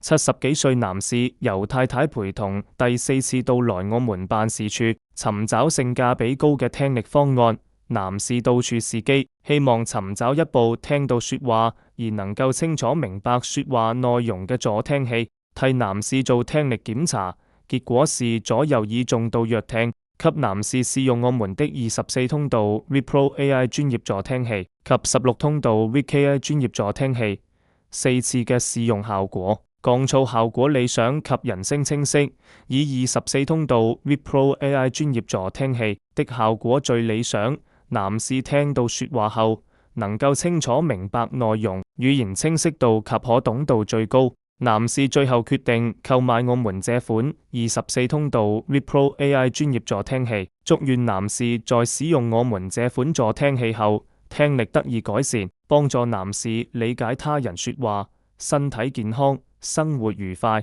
70幾歲男士由太太陪同第4次到來我們辦事處，尋找性價比高嘅聽力方案。男士到處試機，希望尋找一部聽到說話而能夠清楚明白說話內容嘅助聽器，替男士做聽力檢查。結果是左右耳重度弱聽，給男士試用我們的24通道 Repro AI 專業助聽器及16通道 VKI 專業助聽器，4次嘅試用效果，降噪效果理想及人聲清晰，以24通道 Repro AI 專業助聽器的效果最理想。男士聽到說話後，能夠清楚明白內容，語言清晰度及可懂度最高。男士最後決定購買我們這款24通道 Repro AI 專業助聽器。祝願男士在使用我們這款助聽器後，聽力得以改善，幫助男士理解他人說話，身體健康，生活愉快。